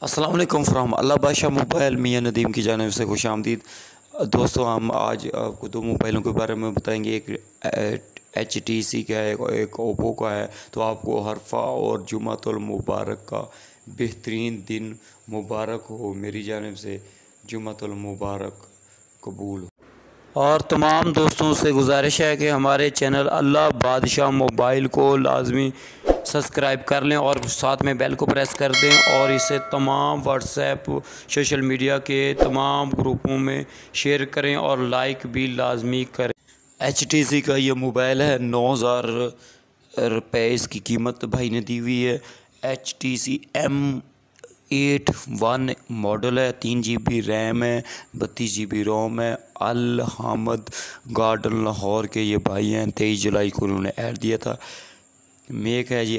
अस्सलाम वालेकुम फ्राम अल्लाह बादशाह मोबाइल मियाँ नदीम की जानिब से खुश आमदीद। दोस्तों, हम आज आपको दो मोबाइलों के बारे में बताएंगे। एक HTC का है, एक ओप्पो का है। तो आपको हरफा और जुमातुल मुबारक का बेहतरीन दिन मुबारक हो। मेरी जानिब से जुमातुल मुबारक कबूल हो। और तमाम दोस्तों से गुजारिश है कि हमारे चैनल अल्लाह बादशाह मोबाइल को लाजमी सब्सक्राइब कर लें और साथ में बेल को प्रेस कर दें और इसे तमाम व्हाट्सएप सोशल मीडिया के तमाम ग्रुपों में शेयर करें और लाइक भी लाजमी करें। HTC का ये मोबाइल है, 9,000 रुपये इसकी कीमत भाई ने दी हुई है। HTC M81 मॉडल है, 3 GB रैम है, 32 GB रोम है। अल हामद गार्डन लाहौर के ये भाई हैं, 23 जुलाई को उन्होंने ऐड दिया था। मेक है जी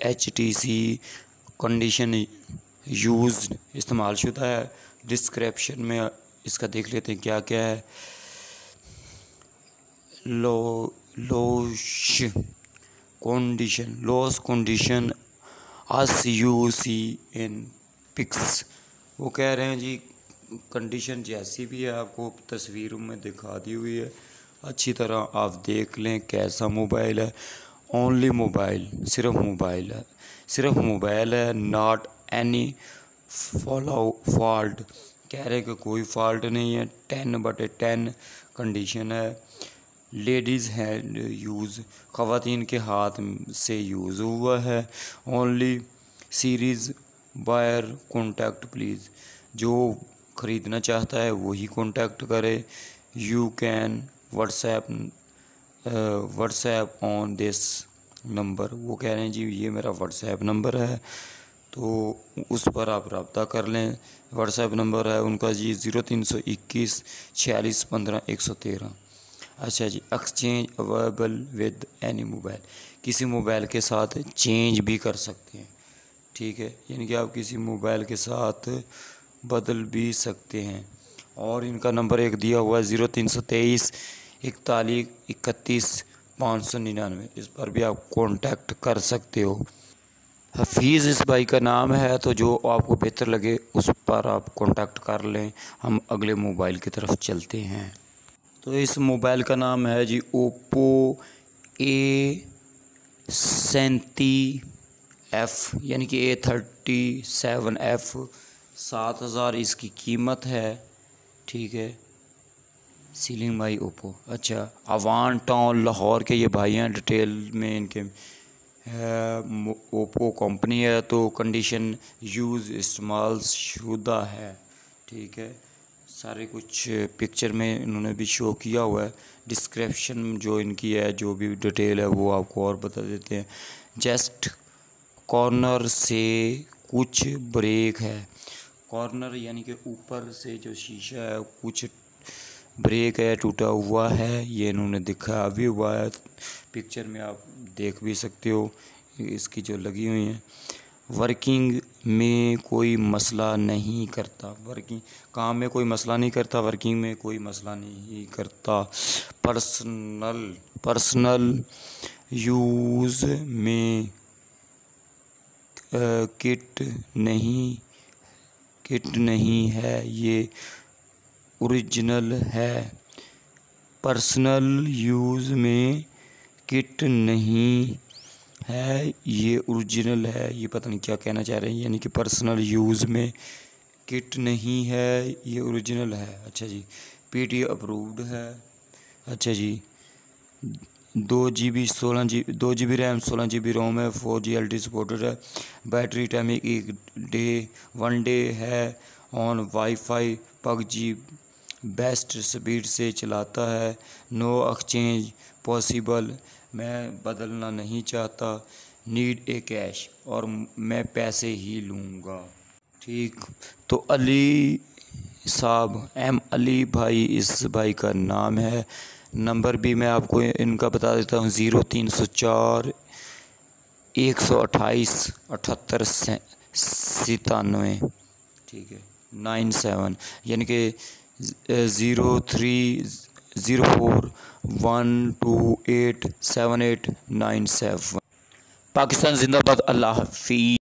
HTC, कंडीशन यूज़ इस्तेमाल शुदा है। डिस्क्रिप्शन में इसका देख लेते हैं क्या क्या है। लॉस कंडीशन ASUC इन पिक्स। वो कह रहे हैं जी कंडीशन जैसी भी है आपको तस्वीरों में दिखा दी हुई है, अच्छी तरह आप देख लें कैसा मोबाइल है। ओनली मोबाइल, सिर्फ मोबाइल है, नॉट एनी फॉल्ट। कह रहे हैं कि कोई फॉल्ट नहीं है। 10/10 कंडीशन है। लेडीज़ हैंड यूज़, ख़वातीन के हाथ से यूज़ हुआ है। Only series buyer contact please. जो ख़रीदना चाहता है वही कॉन्टैक्ट करे। You can WhatsApp on this number. वो कह रहे हैं जी ये मेरा व्हाट्सएप नंबर है, तो उस पर आप रब्ता कर लें। व्हाट्सएप नंबर है उनका जी 0321 46 15 113। अच्छा जी, exchange available with any mobile. किसी मोबाइल के साथ चेंज भी कर सकते हैं, ठीक है, यानी कि आप किसी मोबाइल के साथ बदल भी सकते हैं। और इनका नंबर एक दिया हुआ है 0323 41 31 599। इस पर भी आप कांटेक्ट कर सकते हो। हफीज़ इस भाई का नाम है, तो जो आपको बेहतर लगे उस पर आप कांटेक्ट कर लें। हम अगले मोबाइल की तरफ चलते हैं। तो इस मोबाइल का नाम है जी ओप्पो A37F, यानी कि A37F। 7,000 इसकी कीमत है, ठीक है। Ceiling by Oppo. अच्छा, अवान टाउन लाहौर के ये भाई हैं। डिटेल में इनके ओप्पो कंपनी है, तो कंडीशन यूज़ इस्तेमाल शुदा है, ठीक है। सारे कुछ पिक्चर में इन्होंने भी शो किया हुआ है। डिस्क्रिप्शन जो इनकी है, जो भी डिटेल है वो आपको और बता देते हैं। जस्ट कॉर्नर से कुछ ब्रेक है। कॉर्नर यानी कि ऊपर से जो शीशा है कुछ ब्रेक है, टूटा हुआ है, ये इन्होंने दिखा भी हुआ है। पिक्चर में आप देख भी सकते हो इसकी जो लगी हुई है। वर्किंग में कोई मसला नहीं करता। वर्किंग काम में कोई मसला नहीं करता, वर्किंग में कोई मसला नहीं करता। पर्सनल यूज़ में किट नहीं है, ये ओरिजिनल है। पर्सनल यूज़ में किट नहीं है, ये ओरिजिनल है। ये पता नहीं क्या कहना चाह रहे हैं, यानी कि पर्सनल यूज़ में किट नहीं है, ये ओरिजिनल है। अच्छा जी, PT अप्रूव्ड है। अच्छा जी, 2 GB रैम 16 GB रोम है। 4G LTE सपोर्टेड है। बैटरी टाइम 1 डे है। On wifi PUBG best speed से चलाता है। नो एक्सचेंज पॉसिबल, मैं बदलना नहीं चाहता। नीड ए कैश, और मैं पैसे ही लूँगा, ठीक। तो अली साहब, अली भाई इस भाई का नाम है। नंबर भी मैं आपको इनका बता देता हूँ, 0304 128 78 97, ठीक है, 97, यानी कि 0304128789 7। पाकिस्तान जिंदाबाद। अल्लाह हाफिज़।